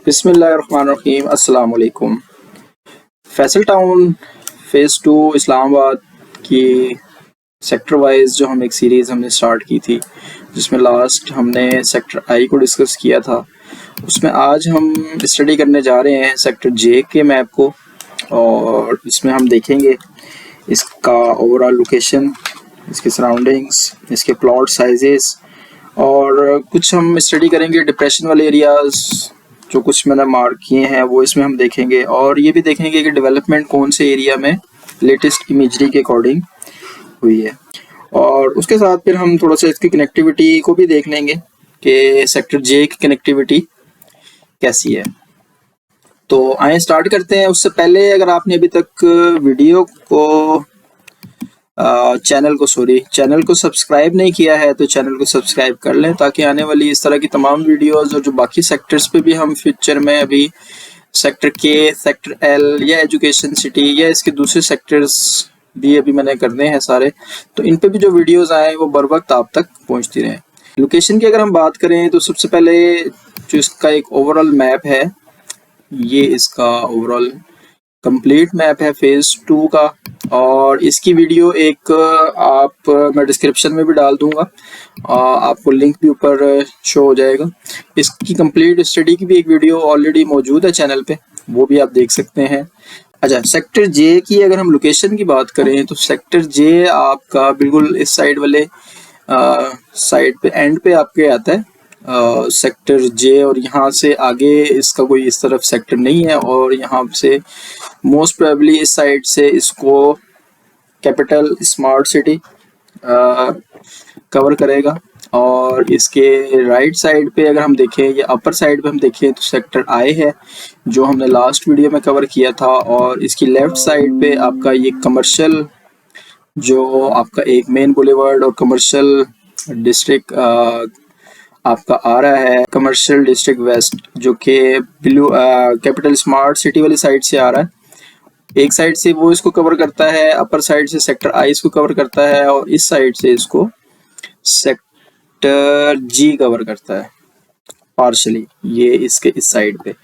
बिस्मिल्लाहिर्रहमानिर्रहीम। अस्सलाम वालेकुम। फैसल टाउन फ़ेज़ 2 इस्लामाबाद की सेक्टर वाइज जो हम एक सीरीज़ हमने स्टार्ट की थी, जिसमें लास्ट हमने सेक्टर आई को डिस्कस किया था, उसमें आज हम स्टडी करने जा रहे हैं सेक्टर जे के मैप को। और इसमें हम देखेंगे इसका ओवरऑल लोकेशन, इसके सराउंडिंग्स, इसके प्लॉट साइजेस, और कुछ हम स्टडी करेंगे डिप्रेशन वाले एरियाज़ जो कुछ मैंने मार्क किए हैं वो इसमें हम देखेंगे। और ये भी देखेंगे कि डेवलपमेंट कौन से एरिया में लेटेस्ट इमेजरी के अकॉर्डिंग हुई है। और उसके साथ फिर हम थोड़ा सा इसकी कनेक्टिविटी को भी देख लेंगे कि सेक्टर जे की कनेक्टिविटी कैसी है। तो आए स्टार्ट करते हैं। उससे पहले अगर आपने अभी तक वीडियो को चैनल को सब्सक्राइब नहीं किया है तो चैनल को सब्सक्राइब कर लें, ताकि आने वाली इस तरह की तमाम वीडियोस और जो बाकी सेक्टर्स पे भी हम फ्यूचर में अभी सेक्टर के, सेक्टर एल या एजुकेशन सिटी या इसके दूसरे सेक्टर्स भी अभी मैंने करने हैं सारे, तो इन पे भी जो वीडियोस आए वो बर वक्त आप तक पहुंचती रहें। लोकेशन की अगर हम बात करें तो सबसे पहले जो इसका एक ओवरऑल मैप है, ये इसका ओवरऑल कंप्लीट मैप है फ़ेज़ 2 का। और इसकी वीडियो एक मैं डिस्क्रिप्शन में भी डाल दूंगा, आपको लिंक भी ऊपर शो हो जाएगा। इसकी कंप्लीट स्टडी की भी एक वीडियो ऑलरेडी मौजूद है चैनल पे, वो भी आप देख सकते हैं। अच्छा, सेक्टर जे की अगर हम लोकेशन की बात करें तो सेक्टर जे आपका बिल्कुल इस साइड वाले साइड पे एंड पे आपके आता है सेक्टर जे, और यहाँ से आगे इसका कोई इस तरफ सेक्टर नहीं है। और यहाँ से मोस्ट प्रोबेबली इस साइड से इसको कैपिटल स्मार्ट सिटी कवर करेगा। और इसके राइट साइड पे अगर हम देखें या अपर साइड पे हम देखें तो सेक्टर आई है जो हमने लास्ट वीडियो में कवर किया था। और इसकी लेफ्ट साइड पे आपका ये कमर्शियल, जो आपका एक मेन बुलेवर्ड और कमर्शियल डिस्ट्रिक्ट आपका आ रहा है, कमर्शियल डिस्ट्रिक्ट वेस्ट, जो कि ब्लू कैपिटल स्मार्ट सिटी वाली साइड से आ रहा है। एक साइड से वो इसको कवर करता है, अपर साइड से सेक्टर आई इसको कवर करता है, और इस साइड से इसको सेक्टर जी कवर करता है पार्शली, ये इसके इस साइड पे।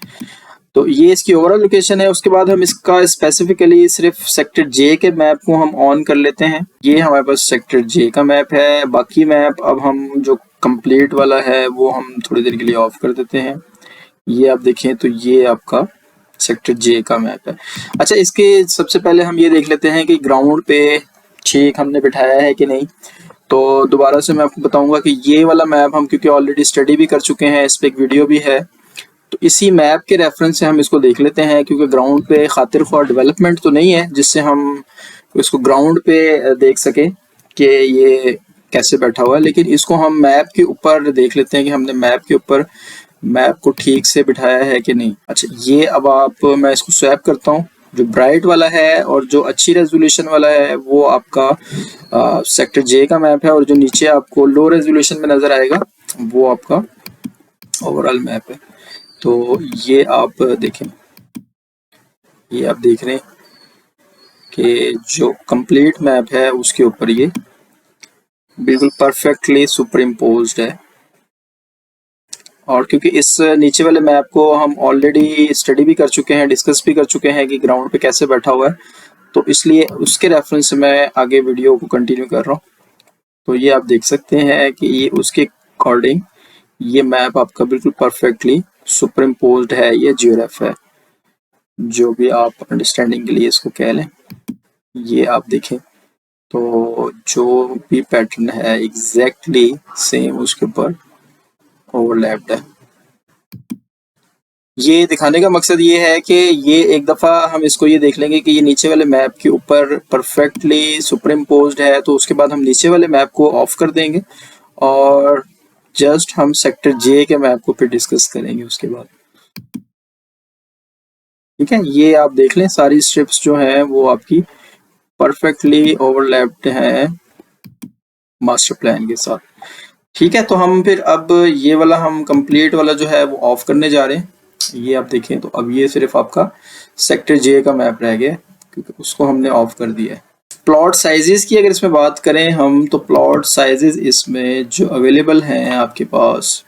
तो ये इसकी ओवरऑल लोकेशन है। उसके बाद हम इसका स्पेसिफिकली सिर्फ सेक्टर जे के मैप को हम ऑन कर लेते हैं। ये हमारे पास सेक्टर जे का मैप है। बाकी मैप अब हम जो कंप्लीट वाला है वो हम थोड़ी देर के लिए ऑफ कर देते हैं। ये आप देखें तो ये आपका सेक्टर जे का मैप है। अच्छा, इसके सबसे पहले हम ये देख लेते हैं कि ग्राउंड पे ठीक हमने बिठाया है कि नहीं। तो दोबारा से मैं आपको बताऊंगा कि ये वाला मैप हम क्योंकि ऑलरेडी स्टडी भी कर चुके हैं, इस पर एक वीडियो भी है, तो इसी मैप के रेफरेंस से हम इसको देख लेते हैं। क्योंकि ग्राउंड पे खातिर ख्वाह डेवलपमेंट तो नहीं है जिससे हम इसको ग्राउंड पे देख सकें कि ये कैसे बैठा हुआ है, लेकिन इसको हम मैप के ऊपर देख लेते हैं कि हमने मैप के ऊपर मैप को ठीक से बिठाया है कि नहीं। अच्छा, ये अब मैं इसको स्वैप करता हूँ। जो ब्राइट वाला है और जो अच्छी रेजोल्यूशन वाला है वो आपका सेक्टर जे का मैप है, और जो नीचे आपको लो रेजोल्यूशन में नजर आएगा वो आपका ओवरऑल मैप है। तो ये आप देखें, ये आप देख रहे हैं कि जो कंप्लीट मैप है उसके ऊपर ये बिल्कुल परफेक्टली सुपर इम्पोज्ड है। और क्योंकि इस नीचे वाले मैप को हम ऑलरेडी स्टडी भी कर चुके हैं, डिस्कस भी कर चुके हैं कि ग्राउंड पे कैसे बैठा हुआ है, तो इसलिए उसके रेफरेंस से मैं आगे वीडियो को कंटिन्यू कर रहा हूँ। तो ये आप देख सकते हैं कि ये उसके अकॉर्डिंग ये मैप आपका बिल्कुल परफेक्टली सुपर इम्पोज्ड है, ये GRF है, जो भी आप अंडरस्टैंडिंग के लिए इसको कह लें। ये आप देखें तो जो भी पैटर्न है एग्जैक्टली सेम उसके ऊपर ओवरलैप्ड है। ये दिखाने का मकसद ये है कि ये एक दफ़ा हम इसको ये देख लेंगे कि ये नीचे वाले मैप के ऊपर परफेक्टली सुपर इम्पोज्ड है, तो उसके बाद हम नीचे वाले मैप को ऑफ कर देंगे और जस्ट हम सेक्टर जे के मैप को फिर डिस्कस करेंगे उसके बाद। ठीक है, ये आप देख लें सारी स्ट्रिप्स जो हैं वो आपकी परफेक्टली ओवरलैप्ड हैं मास्टर प्लान के साथ। ठीक है, तो हम फिर अब ये वाला हम कंप्लीट वाला जो है वो ऑफ करने जा रहे हैं। ये आप देखें तो अब ये सिर्फ आपका सेक्टर जे का मैप रह गया क्योंकि उसको हमने ऑफ कर दिया है। प्लॉट साइजेस की अगर इसमें बात करें हम, तो प्लॉट साइजेस इसमें जो अवेलेबल हैं आपके पास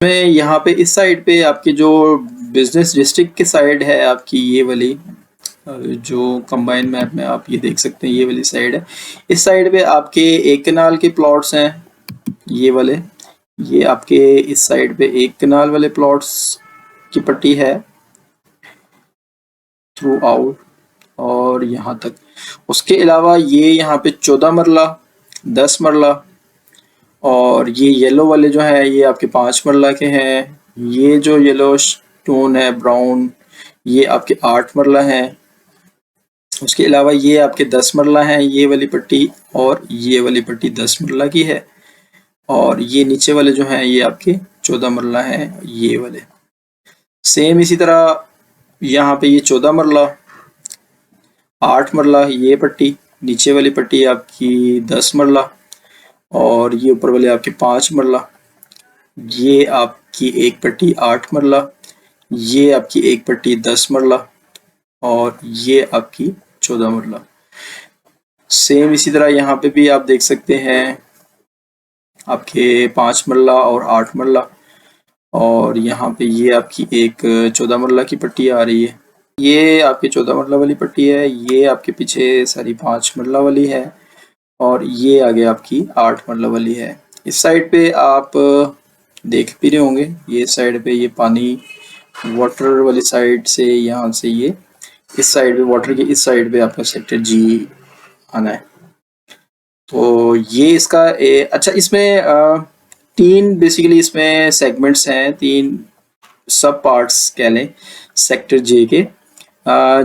में, यहाँ पे इस साइड पे आपके जो बिजनेस डिस्ट्रिक्ट के साइड है आपकी ये वाली, जो कंबाइन मैप में आप ये देख सकते हैं, ये वाली साइड है। इस साइड पे आपके एक कनाल के प्लॉट्स हैं, ये वाले, ये आपके इस साइड पे एक कनाल वाले प्लॉट्स की पट्टी है थ्रू आउट और यहाँ तक। उसके अलावा ये यहाँ पे 14 मरला, 10 मरला, और ये येलो वाले जो है ये आपके 5 मरला के हैं। ये जो येलो स्टोन है ब्राउन, ये आपके 8 मरला हैं। उसके अलावा ये आपके 10 मरला हैं, ये वाली पट्टी, और ये वाली पट्टी 10 मरला की है। और ये नीचे वाले जो हैं ये आपके 14 मरला हैं, ये वाले। सेम इसी तरह यहाँ पे ये 14 मरला, 8 मरला ये पट्टी, नीचे वाली पट्टी आपकी 10 मरला, और ये ऊपर वाले आपके 5 मरला। ये आपकी एक पट्टी 8 मरला, ये आपकी एक पट्टी 10 मरला, और ये आपकी 14 मरला। सेम इसी तरह यहाँ पे भी आप देख सकते हैं आपके 5 मरला और 8 मरला, और यहाँ पे ये आपकी एक 14 मरला की पट्टी आ रही है। ये आपकी 14 मरला वाली पट्टी है, ये आपके पीछे सारी 5 मरला वाली है, और ये आगे आपकी 8 मरला वाली है। इस साइड पे आप देख भी रहे होंगे, ये साइड पे ये पानी वाटर वाली साइड से, यहाँ से ये इस साइड पे वाटर के इस साइड पे आपका सेक्टर जी आना है। तो ये इसका अच्छा, इसमें 3 बेसिकली इसमें सेगमेंट्स हैं, 3 सब पार्ट्स कह लें सेक्टर जे के,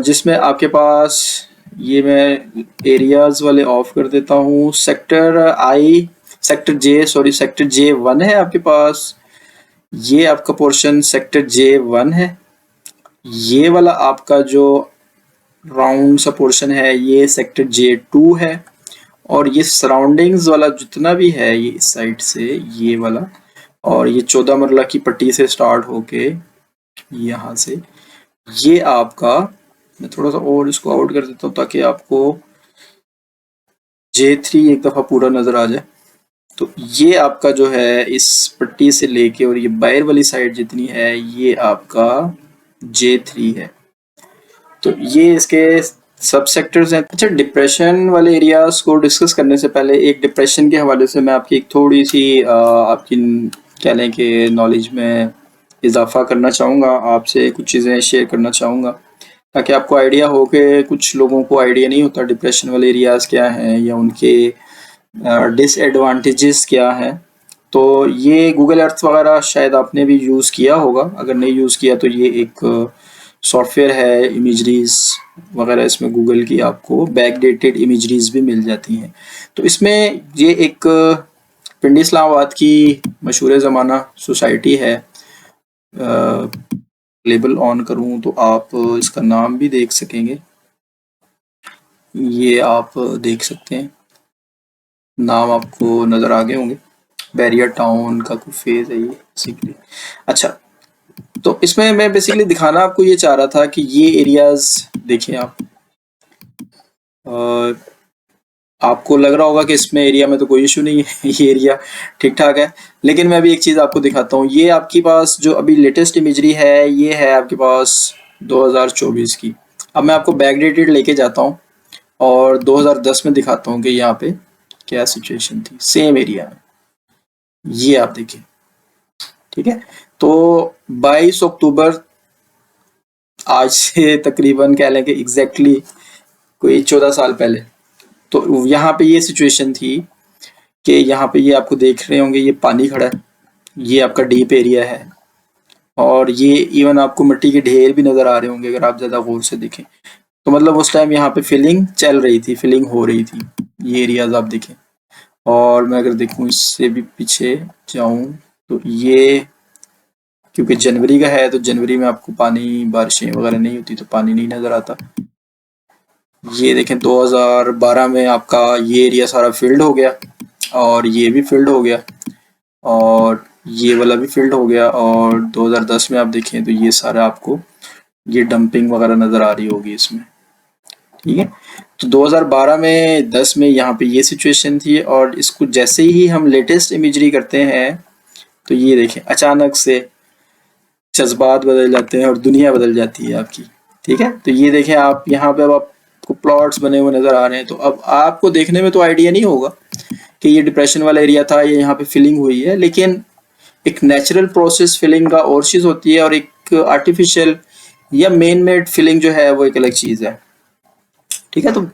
जिसमें आपके पास, ये मैं एरियाज वाले ऑफ कर देता हूँ। सेक्टर J1 है आपके पास, ये आपका पोर्शन सेक्टर J1 है। ये वाला आपका जो राउंड सा पोर्शन है ये सेक्टर J2 है, और ये सराउंडिंग्स वाला जितना भी है ये इस साइड से ये वाला, और ये 14 मरला की पट्टी से स्टार्ट होके यहाँ से ये आपका, मैं थोड़ा सा और इसको आउट कर देता हूँ ताकि आपको J3 एक दफ़ा पूरा नज़र आ जाए। तो ये आपका जो है इस पट्टी से लेके और ये बाहर वाली साइड जितनी है ये आपका J3 है। तो ये इसके सब सेक्टर्स हैं। अच्छा, डिप्रेशन वाले एरियाज को डिस्कस करने से पहले एक डिप्रेशन के हवाले से मैं आपकी एक थोड़ी सी आपकी कह लें कि नॉलेज में इजाफा करना चाहूँगा, आपसे कुछ चीज़ें शेयर करना चाहूँगा ताकि आपको आइडिया हो कि कुछ लोगों को आइडिया नहीं होता डिप्रेशन वाले एरियाज क्या हैं या उनके डिसएडवांटेजेस क्या हैं। तो ये गूगल अर्थ वगैरह शायद आपने भी यूज़ किया होगा, अगर नहीं यूज़ किया तो ये एक सॉफ्टवेयर है, इमेजरीज वगैरह इसमें गूगल की आपको बैकडेटेड इमेजरीज भी मिल जाती हैं। तो इसमें ये एक पिंडी इस्लामाबाद की मशहूर ज़माना सोसाइटी है, लेबल ऑन करूं तो आप इसका नाम भी देख सकेंगे, ये आप देख सकते हैं, नाम आपको नज़र आ गए होंगे, बैरियर टाउन का कोई फेज है ये बेसिकली। अच्छा, तो इसमें मैं बेसिकली दिखाना आपको ये चाह रहा था कि ये एरियाज देखिए आप, आपको लग रहा होगा कि इसमें एरिया में तो कोई इशू नहीं है, ये एरिया ठीक ठाक है, लेकिन मैं अभी एक चीज़ आपको दिखाता हूँ। ये आपके पास जो अभी लेटेस्ट इमेजरी है ये है आपके पास 2024 की। अब मैं आपको बैकडेटेड लेके जाता हूँ और 2010 में दिखाता हूँ कि यहाँ पे क्या सिचुएशन थी सेम एरिया में। ये आप देखिए, ठीक है। तो 22 अक्टूबर, आज से तकरीबन कह लें कि एग्जैक्टली कोई 14 साल पहले, तो यहाँ पे ये सिचुएशन थी कि यहाँ पे ये आपको देख रहे होंगे ये पानी खड़ा है, ये आपका डीप एरिया है, और ये इवन आपको मिट्टी के ढेर भी नज़र आ रहे होंगे अगर आप ज़्यादा गौर से देखें। तो मतलब उस टाइम यहाँ पे फिलिंग चल रही थी, फिलिंग हो रही थी, ये एरियाज आप देखें। और मैं अगर देखूँ इससे भी पीछे जाऊँ तो ये क्योंकि जनवरी का है तो जनवरी में आपको पानी, बारिशें वगैरह नहीं होती तो पानी नहीं नज़र आता। ये देखें 2012 में आपका ये एरिया सारा फील्ड हो गया, और ये भी फील्ड हो गया, और ये वाला भी फील्ड हो गया, और 2010 में आप देखें तो ये सारा आपको ये डंपिंग वगैरह नज़र आ रही होगी इसमें, ठीक है। तो 2012 में 10 में यहाँ पे ये सिचुएशन थी, और इसको जैसे ही हम लेटेस्ट इमेजरी करते हैं तो ये देखें अचानक से जज्बात बदल जाते हैं और दुनिया बदल जाती है आपकी। ठीक है, तो ये देखें आप यहाँ पे, अब आपको प्लॉट्स बने हुए नजर आ रहे हैं। तो अब आपको देखने में तो आइडिया नहीं होगा कि ये डिप्रेशन वाला एरिया था, ये यहाँ पे फिलिंग हुई है, लेकिन एक नेचुरल प्रोसेस फिलिंग का और चीज होती है, और एक आर्टिफिशियल या मेन मेड फिलिंग जो है वो एक अलग चीज है। ठीक है, तो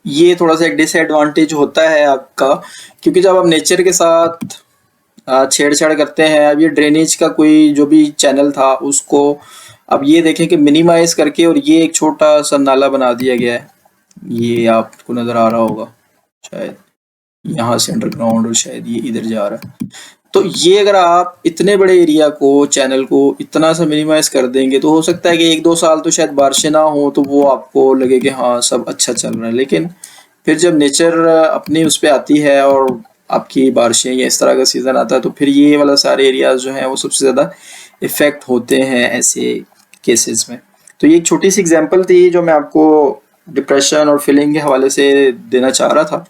ये थोड़ा सा एक डिसएडवांटेज होता है आपका, क्योंकि जब आप नेचर के साथ छेड़छाड़ करते हैं, अब ये ड्रेनेज का कोई जो भी चैनल था उसको अब ये देखें कि मिनिमाइज करके, और ये एक छोटा सा नाला बना दिया गया है, ये आपको नजर आ रहा होगा शायद, यहाँ से अंडरग्राउंड, और शायद ये इधर जा रहा है। तो ये अगर आप इतने बड़े एरिया को, चैनल को इतना सा मिनिमाइज कर देंगे, तो हो सकता है कि 1-2 साल तो शायद बारिशें ना हो, तो वो आपको लगे कि हाँ सब अच्छा चल रहा है। लेकिन फिर जब नेचर अपनी उस पर आती है और आपकी बारिशें या इस तरह का सीजन आता है, तो फिर ये वाला सारे एरियाज जो हैं वो सबसे ज़्यादा इफेक्ट होते हैं ऐसे केसेस में। तो ये एक छोटी सी एग्जांपल थी जो मैं आपको डिप्रेशन और फीलिंग के हवाले से देना चाह रहा था।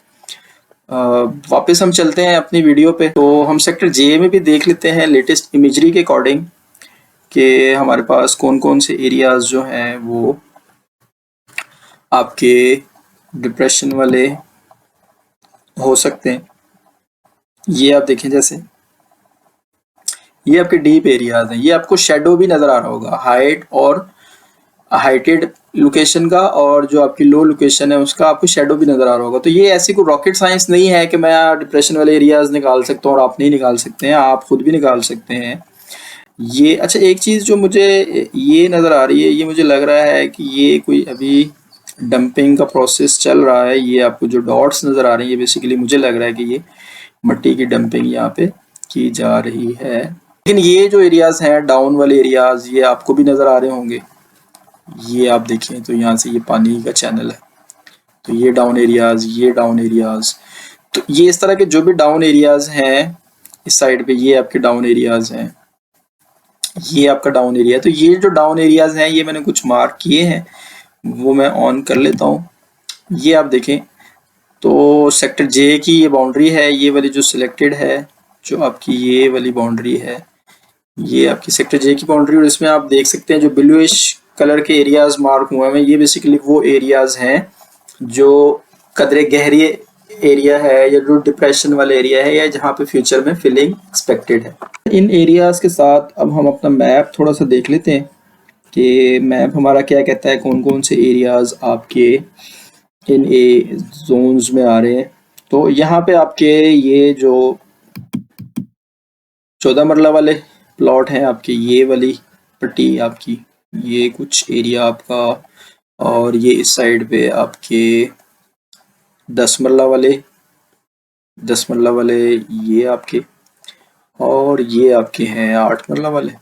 वापस हम चलते हैं अपनी वीडियो पे। तो हम सेक्टर जे में भी देख लेते हैं लेटेस्ट इमेजरी के अकॉर्डिंग कि हमारे पास कौन कौन से एरियाज जो हैं वो आपके डिप्रेशन वाले हो सकते हैं। ये आप देखें, जैसे ये आपके डीप एरियाज हैं, ये आपको शेडो भी नजर आ रहा होगा, हाइट और हाइटेड लोकेशन का, और जो आपकी लो लोकेशन है उसका आपको शेडो भी नजर आ रहा होगा। तो ये ऐसी कोई रॉकेट साइंस नहीं है कि मैं डिप्रेशन वाले एरियाज निकाल सकता हूँ और आप नहीं निकाल सकते हैं, आप खुद भी निकाल सकते हैं। ये अच्छा, एक चीज जो मुझे ये नजर आ रही है, ये मुझे लग रहा है कि ये कोई अभी डंपिंग का प्रोसेस चल रहा है। ये आपको जो डॉट्स नजर आ रही है, बेसिकली मुझे लग रहा है कि ये मट्टी की डंपिंग यहाँ पे की जा रही है। लेकिन ये जो एरियाज हैं डाउन वाले एरियाज, ये आपको भी नजर आ रहे होंगे। ये आप देखें तो यहाँ से ये पानी का चैनल है, तो ये डाउन एरियाज, ये डाउन एरियाज। तो ये इस तरह के जो भी डाउन एरियाज हैं, इस साइड पे ये आपके डाउन एरियाज हैं, ये आपका डाउन एरिया है। तो ये जो डाउन एरियाज हैं, ये मैंने कुछ मार्क किए हैं, वो मैं ऑन कर लेता हूँ। ये आप देखें तो सेक्टर जे की ये बाउंड्री है, ये वाली जो सिलेक्टेड है, जो आपकी ये वाली बाउंड्री है, ये आपकी सेक्टर जे की बाउंड्री। और इसमें आप देख सकते हैं जो ब्लूइश कलर के एरियाज मार्क हुए हैं, ये बेसिकली वो एरियाज हैं जो कदरे गहरी एरिया है, या जो डिप्रेशन वाला एरिया है, या जहाँ पे फ्यूचर में फिलिंग एक्सपेक्टेड है। इन एरियाज के साथ अब हम अपना मैप थोड़ा सा देख लेते हैं कि मैप हमारा क्या कहता है, कौन कौन से एरियाज आपके इन ए जोन्स में आ रहे हैं। तो यहाँ पे आपके ये जो 14 मरला वाले प्लॉट हैं आपके, ये वाली पट्टी आपकी, ये कुछ एरिया आपका, और ये इस साइड पे आपके 10 मरला वाले ये आपके, और ये आपके हैं 8 मरला वाले।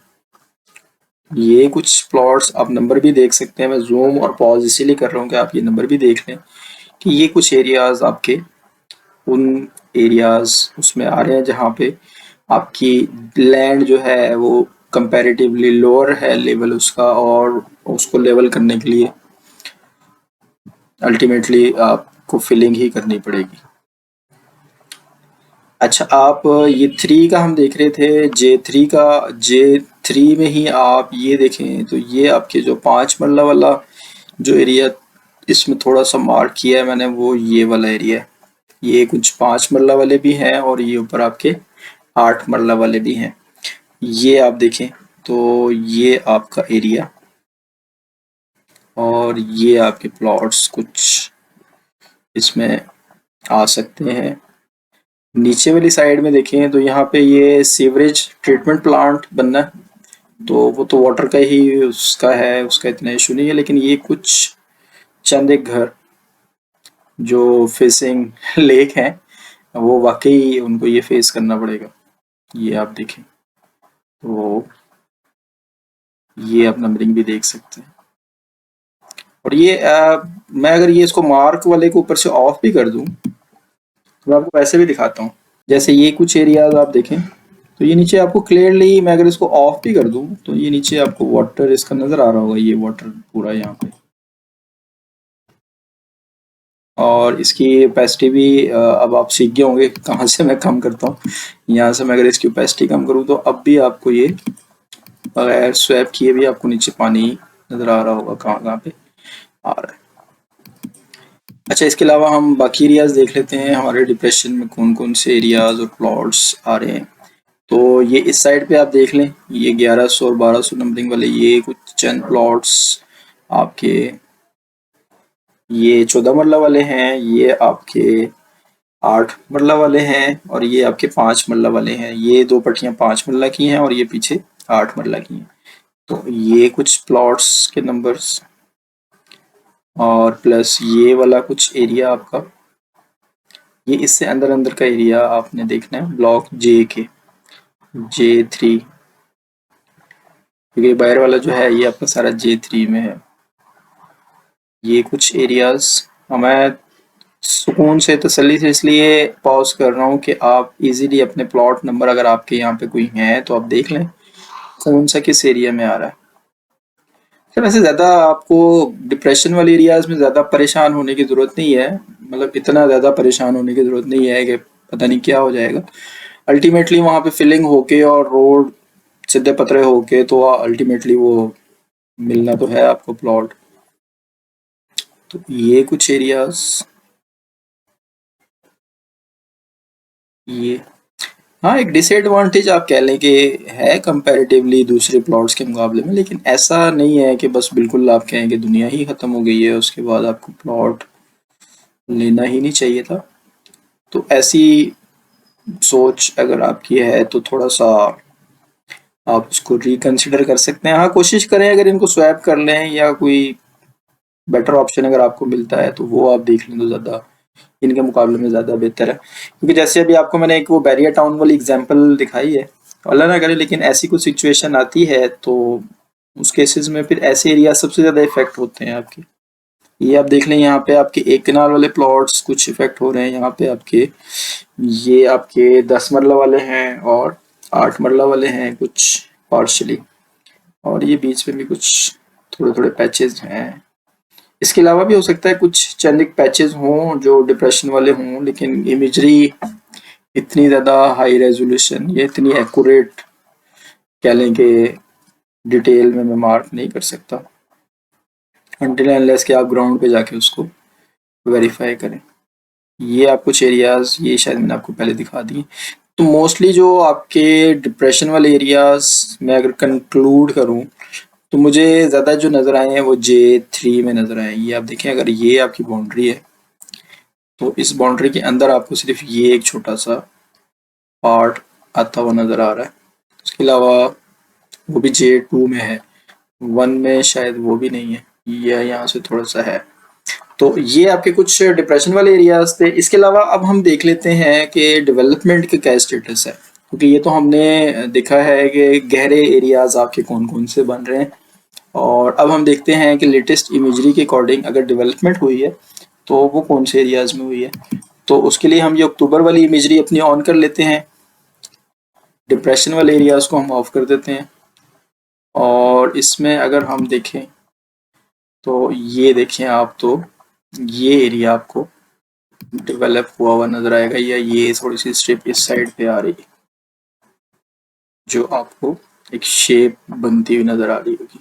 ये कुछ प्लॉट्स आप नंबर भी देख सकते हैं, मैं जूम और पॉज इसीलिए कर रहा हूँ कि आप ये नंबर भी देख लें कि ये कुछ एरियाज आपके उन एरियाज उसमें आ रहे हैं जहाँ पे आपकी लैंड जो है वो कंपैरेटिवली लोअर है लेवल उसका, और उसको लेवल करने के लिए अल्टीमेटली आपको फिलिंग ही करनी पड़ेगी। अच्छा, आप ये 3 का हम देख रहे थे, J3 में ही आप ये देखें तो ये आपके जो 5 मरला वाला जो एरिया इसमें थोड़ा सा मार्क किया है मैंने, वो ये वाला एरिया है। ये कुछ 5 मरला वाले भी हैं, और ये ऊपर आपके 8 मरला वाले भी हैं। ये आप देखें तो ये आपका एरिया, और ये आपके प्लॉट्स कुछ इसमें आ सकते हैं। नीचे वाली साइड में देखें तो यहाँ पे ये सीवरेज ट्रीटमेंट प्लांट बनना है, तो वो तो वाटर का ही उसका है, उसका इतना इशू नहीं है। लेकिन ये कुछ चंद एक घर जो फेसिंग लेक हैं, वो वाकई उनको ये फेस करना पड़ेगा। ये आप देखें तो ये आप नंबरिंग भी देख सकते हैं। और ये मैं अगर ये इसको मार्क वाले को ऊपर से ऑफ भी कर दूं तो मैं आपको वैसे भी दिखाता हूँ। जैसे ये कुछ एरियाज आप देखें तो ये नीचे आपको क्लियरली, मैं अगर इसको ऑफ भी कर दूं तो ये नीचे आपको वाटर इसका नजर आ रहा होगा, ये वाटर पूरा यहाँ पे, और इसकी ओपेसिटी भी अब आप सीख गए होंगे कहाँ से मैं कम करता हूँ। यहाँ से मैं अगर इसकी ओपेसिटी कम करूँ तो अब भी आपको ये बगैर स्वैप किए भी आपको नीचे पानी नजर आ रहा होगा कहाँ कहाँ पे आ रहा है। अच्छा, इसके अलावा हम बाकी एरियाज देख लेते हैं हमारे डिप्रेशन में कौन कौन से एरियाज और प्लॉट्स आ रहे हैं। तो ये इस साइड पे आप देख लें, ये 1100 और 1200 नंबरिंग वाले ये कुछ चंद प्लॉट्स आपके, ये 14 मरला वाले हैं, ये आपके 8 मरला वाले हैं, और ये आपके 5 मरला वाले हैं। ये दो पट्टियां 5 मरला की हैं और ये पीछे 8 मरला की हैं। तो ये कुछ प्लॉट्स के नंबर्स, और प्लस ये वाला कुछ एरिया आपका, ये इससे अंदर अंदर का एरिया आपने देखना है ब्लॉक जे के, J3, क्योंकि बाहर वाला जो है ये आपका सारा J3 में है। ये कुछ एरियाज मैं सुकून से तसल्ली से इसलिए पॉज कर रहा हूँ कि आप इजीली अपने प्लॉट नंबर अगर आपके यहाँ पे कोई हैं तो आप देख लें कौन सा किस एरिया में आ रहा है। तो वैसे ज़्यादा आपको डिप्रेशन वाले एरियाज में ज़्यादा परेशान होने की ज़रूरत नहीं है, मतलब इतना ज़्यादा परेशान होने की ज़रूरत नहीं है कि पता नहीं क्या हो जाएगा। अल्टीमेटली वहाँ पे फिलिंग होके और रोड सीधे पतरे होके तो अल्टीमेटली वो मिलना तो है आपको प्लॉट। तो ये कुछ एरियाज, ये हाँ एक डिसएडवांटेज आप कह लें कि है कंपैरेटिवली दूसरे प्लॉट्स के मुकाबले में, लेकिन ऐसा नहीं है कि बस बिल्कुल आप कहें कि दुनिया ही ख़त्म हो गई है उसके बाद आपको प्लॉट लेना ही नहीं चाहिए था। तो ऐसी सोच अगर आपकी है तो थोड़ा सा आप उसको रिकंसिडर कर सकते हैं। हाँ, कोशिश करें अगर इनको स्वैप कर लें या कोई बेटर ऑप्शन अगर आपको मिलता है तो वो आप देख लें तो ज़्यादा इनके मुकाबले में ज़्यादा बेहतर है। क्योंकि जैसे अभी आपको मैंने एक वो बैरियर टाउन वाली एग्जांपल दिखाई है, अल्लाह ना करे लेकिन ऐसी कुछ सिचुएशन आती है तो उस केसेस में फिर ऐसे एरिया सबसे ज़्यादा इफेक्ट होते हैं आपके। ये आप देख लें, यहाँ पे आपके एक कनाल वाले प्लॉट्स कुछ इफेक्ट हो रहे हैं, यहाँ पे आपके ये आपके 10 मरला वाले हैं और 8 मरला वाले हैं कुछ पार्शली, और ये बीच में भी कुछ थोड़े थोड़े पैचेस हैं। इसके अलावा भी हो सकता है कुछ चंद एक पैचेस हों जो डिप्रेशन वाले हों, लेकिन इमेजरी इतनी ज़्यादा हाई रेजोल्यूशन या इतनी एक्यूरेट कह लें कि डिटेल में मैं मार्क नहीं कर सकता अनटिल अनलेस कि आप ग्राउंड पे जाके उसको वेरीफाई करें। ये आप कुछ एरियाज, ये शायद मैंने आपको पहले दिखा दिए। तो मोस्टली जो आपके डिप्रेशन वाले एरियाज में अगर कंक्लूड करूं तो मुझे ज़्यादा जो नज़र आए हैं वो J3 में नज़र आए। ये आप देखें, अगर ये आपकी बाउंड्री है तो इस बाउंड्री के अंदर आपको सिर्फ ये एक छोटा सा पार्ट आता हुआ नज़र आ रहा है। उसके अलावा वो भी J2 में है, 1 में शायद वो भी नहीं है, यह यहाँ से थोड़ा सा है। तो ये आपके कुछ डिप्रेशन वाले एरियाज थे। इसके अलावा अब हम देख लेते हैं कि डेवलपमेंट का क्या स्टेटस है, क्योंकि ये तो हमने देखा है कि गहरे एरियाज आपके कौन कौन से बन रहे हैं, और अब हम देखते हैं कि लेटेस्ट इमेजरी के अकॉर्डिंग अगर डेवलपमेंट हुई है तो वो कौन से एरियाज में हुई है। तो उसके लिए हम ये अक्टूबर वाली इमेजरी अपनी ऑन कर लेते हैं, डिप्रेशन वाले एरियाज को हम ऑफ कर देते हैं, और इसमें अगर हम देखें तो ये देखें आप, तो ये एरिया आपको डेवलप हुआ हुआ नजर आएगा, या ये थोड़ी सी स्ट्रिप इस साइड पे आ रही है जो आपको एक शेप बनती हुई नजर आ रही होगी।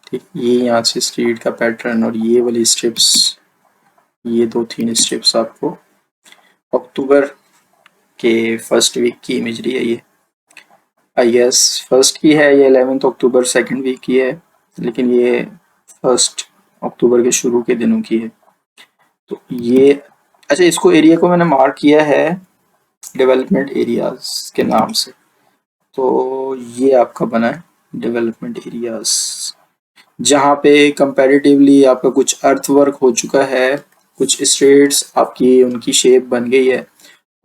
ठीक, ये यहाँ से स्ट्रीट का पैटर्न और ये वाली स्ट्रिप्स, ये 2-3 स्ट्रिप्स आपको अक्टूबर के फर्स्ट वीक की इमेजरी है। ये आई गेस फर्स्ट की है, ये 11 अक्टूबर सेकंड वीक की है, लेकिन ये 1 अक्टूबर के शुरू के दिनों की है। तो ये अच्छा, इसको एरिया को मैंने मार्क किया है डेवलपमेंट एरियाज के नाम से। तो ये आपका बना है डेवलपमेंट एरियाज, जहाँ पे कंपैरेटिवली आपका कुछ अर्थ वर्क हो चुका है, कुछ स्ट्रेट्स आपकी उनकी शेप बन गई है,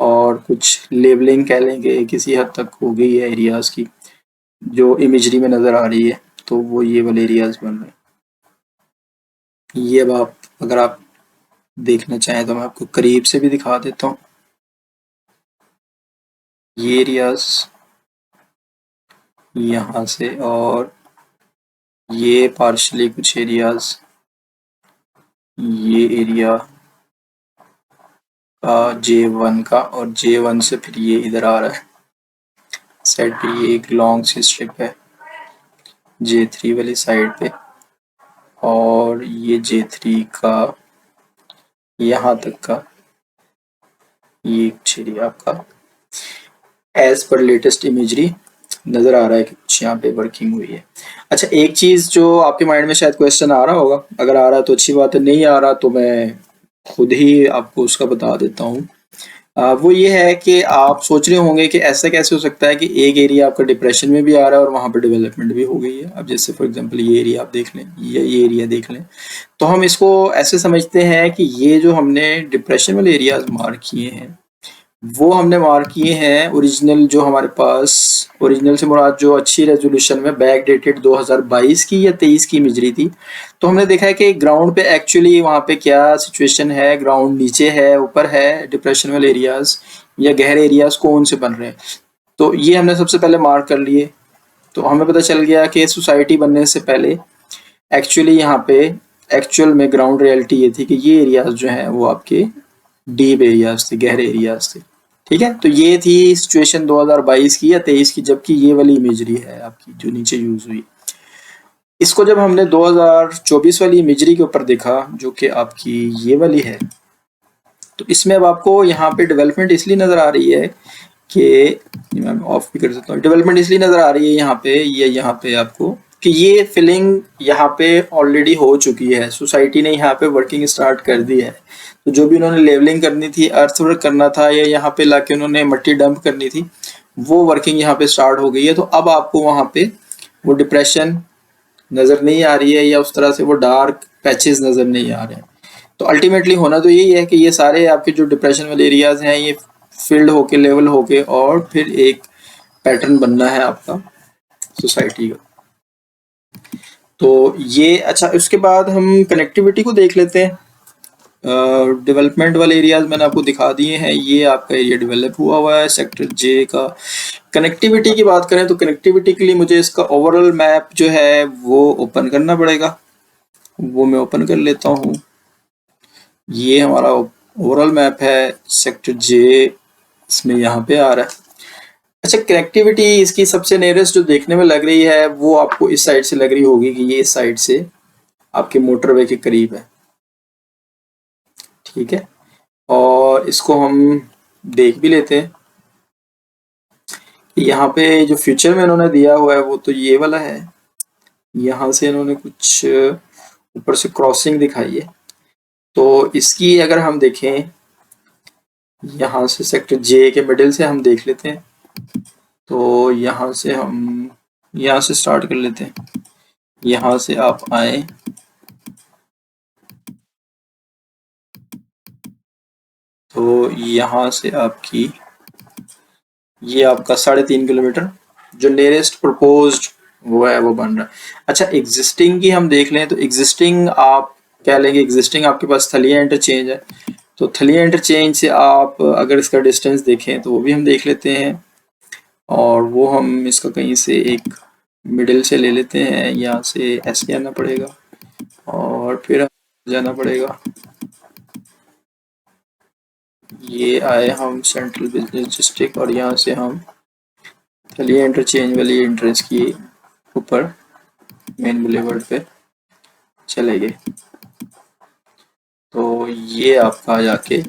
और कुछ लेबलिंग कह लेंगे किसी हद तक हो गई है एरियाज की जो इमेजरी में नज़र आ रही है। तो वो ये वाले एरियाज बन रहे हैं। ये अब आप अगर आप देखना चाहें तो मैं आपको करीब से भी दिखा देता हूँ। ये एरियाज यहाँ से, और ये पार्शली कुछ एरियाज, ये एरिया का J1 का, और J1 से फिर ये इधर आ रहा है साइड पे, ये एक लॉन्ग सी स्ट्रिप है। J3 वाली साइड पे, और ये J3 का यहाँ तक का ये एरिया आपका एज पर लेटेस्ट इमेजरी नजर आ रहा है कि कुछ यहाँ पे वर्किंग हुई है। अच्छा, एक चीज जो आपके माइंड में शायद क्वेश्चन आ रहा होगा, अगर आ रहा है तो अच्छी बात है, नहीं आ रहा तो मैं खुद ही आपको उसका बता देता हूँ। वो ये है कि आप सोच रहे होंगे कि ऐसा कैसे हो सकता है कि एक एरिया आपका डिप्रेशन में भी आ रहा है और वहां पर डेवलपमेंट भी हो गई है। अब जैसे फॉर एग्जांपल ये एरिया आप देख लें, ये एरिया देख लें, तो हम इसको ऐसे समझते हैं कि ये जो हमने डिप्रेशन वाले एरियाज मार्क किए हैं, वो हमने मार्क किए हैं ओरिजिनल, जो हमारे पास ओरिजिनल से मुराद जो अच्छी रेजोल्यूशन में बैक डेटेड 2022 की या 23 की इमेजरी थी। तो हमने देखा है कि ग्राउंड पे एक्चुअली वहाँ पे क्या सिचुएशन है, ग्राउंड नीचे है, ऊपर है, डिप्रेशन वाले एरियाज या गहरे एरियाज कौन से बन रहे हैं। तो ये हमने सबसे पहले मार्क कर लिए। तो हमें पता चल गया कि सोसाइटी बनने से पहले एक्चुअली यहाँ पे एक्चुअल में ग्राउंड रियलिटी ये थी कि ये एरियाज जो हैं वो आपके डीप एरियाज थे, गहरे एरियाज थे। ठीक है, तो ये थी सिचुएशन 2022 की या 23 की, जबकि ये वाली इमेजरी है आपकी जो नीचे यूज हुई। इसको जब हमने 2024 वाली इमेजरी के ऊपर देखा, जो कि आपकी ये वाली है, तो इसमें अब आपको यहाँ पे डेवलपमेंट इसलिए नजर आ रही है कि मैं ऑफ भी कर सकता हूँ, डेवलपमेंट इसलिए नजर आ रही है यहाँ पे, ये यहाँ पे आपको कि ये फिलिंग यहाँ पे ऑलरेडी हो चुकी है, सोसाइटी ने यहाँ पे वर्किंग स्टार्ट कर दी है। तो जो भी उन्होंने लेवलिंग करनी थी, अर्थ वर्क करना था, या यहाँ पे लाके उन्होंने मट्टी डंप करनी थी, वो वर्किंग यहाँ पे स्टार्ट हो गई है। तो अब आपको वहाँ पे वो डिप्रेशन नजर नहीं आ रही है, या उस तरह से वो डार्क पैचेस नजर नहीं आ रहे हैं। तो अल्टीमेटली होना तो यही है कि ये सारे आपके जो डिप्रेशन वाले एरियाज हैं, ये फील्ड होके, लेवल होके, और फिर एक पैटर्न बनना है आपका सोसाइटी का। तो ये अच्छा, उसके बाद हम कनेक्टिविटी को देख लेते हैं। डेवलपमेंट वाले एरियाज मैंने आपको दिखा दिए हैं, ये आपका एरिया डेवलप हुआ है सेक्टर जे का। कनेक्टिविटी की बात करें तो कनेक्टिविटी के लिए मुझे इसका ओवरऑल मैप जो है वो ओपन करना पड़ेगा, वो मैं ओपन कर लेता हूँ। ये हमारा ओवरऑल मैप है सेक्टर जे, इसमें यहाँ पे आ रहा है। अच्छा, कनेक्टिविटी इसकी सबसे नियरेस्ट जो देखने में लग रही है वो आपको इस साइड से लग रही होगी कि ये इस साइड से आपके मोटरवे के करीब है। ठीक है, और इसको हम देख भी लेते हैं। यहाँ पे जो फ्यूचर में इन्होंने दिया हुआ है वो तो ये वाला है, यहाँ से इन्होंने कुछ ऊपर से क्रॉसिंग दिखाई है। तो इसकी अगर हम देखें, यहाँ से सेक्टर जे के मिडिल से हम देख लेते हैं। तो यहाँ से हम यहाँ से स्टार्ट कर लेते हैं, यहाँ से आप आए, तो यहाँ से आपकी ये आपका 3.5 किलोमीटर जो नियरेस्ट प्रपोज्ड वो है वो बन रहा है। अच्छा, एग्जिस्टिंग की हम देख लें तो एग्जिस्टिंग आप क्या लेंगे, एग्जिस्टिंग आपके पास थलिया इंटरचेंज है। तो थलिया इंटरचेंज से आप अगर इसका डिस्टेंस देखें तो वो भी हम देख लेते हैं, और वो हम इसका कहीं से एक मिडिल से ले लेते हैं, यहाँ से ऐसे आना पड़ेगा और फिर जाना पड़ेगा। ये आए हम सेंट्रल बिजनेस डिस्ट्रिक्ट, और यहाँ से हम थलिया इंटरचेंज वाली एंट्रेंस की ऊपर मेन बुलेवर्ड पे चले गए। तो ये आपका जाके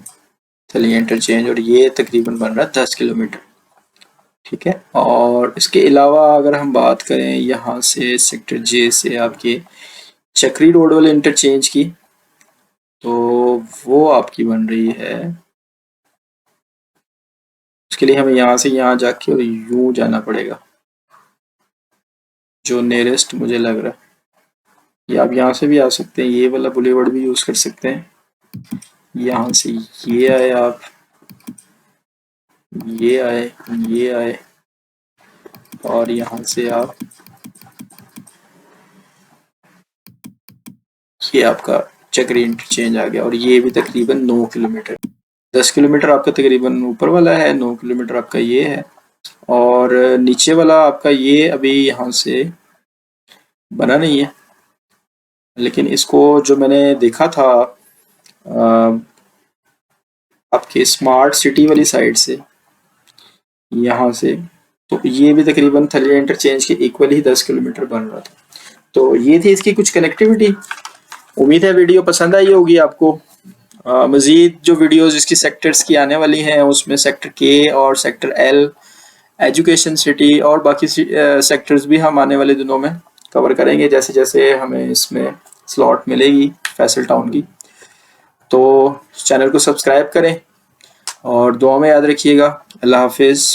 थलिया इंटरचेंज, और ये तकरीबन बन रहा है 10 किलोमीटर। ठीक है, और इसके अलावा अगर हम बात करें यहाँ से सेक्टर जे से आपके चक्री रोड वाले इंटरचेंज की, तो वो आपकी बन रही है, उसके लिए हमें यहाँ से यहाँ जाके और यूं जाना पड़ेगा, जो नियरेस्ट मुझे लग रहा है। या आप यहाँ से भी आ सकते हैं, ये वाला बुलेवर्ड भी यूज कर सकते हैं। यहाँ से ये आए, आप ये आए, ये आए, और यहाँ से आप ये आपका चक्री इंटरचेंज आ गया, और ये भी तकरीबन 9 किलोमीटर, 10 किलोमीटर आपका तकरीबन ऊपर वाला है, 9 किलोमीटर आपका ये है, और नीचे वाला आपका ये अभी यहाँ से बना नहीं है। लेकिन इसको जो मैंने देखा था आपके स्मार्ट सिटी वाली साइड से, यहाँ से, तो ये भी तकरीबन थलिया इंटरचेंज के इक्वल ही 10 किलोमीटर बन रहा था। तो ये थी इसकी कुछ कनेक्टिविटी। उम्मीद है वीडियो पसंद आई होगी आपको। मज़ीद जो वीडियोस इसकी सेक्टर्स की आने वाली हैं उसमें सेक्टर के और सेक्टर एल, एजुकेशन सिटी और बाकी सेक्टर्स भी हम आने वाले दिनों में कवर करेंगे जैसे जैसे हमें इसमें स्लॉट मिलेगी फैसल टाउन की। तो चैनल को सब्सक्राइब करें और दुआ में याद रखिएगा। अल्लाह हाफिज़।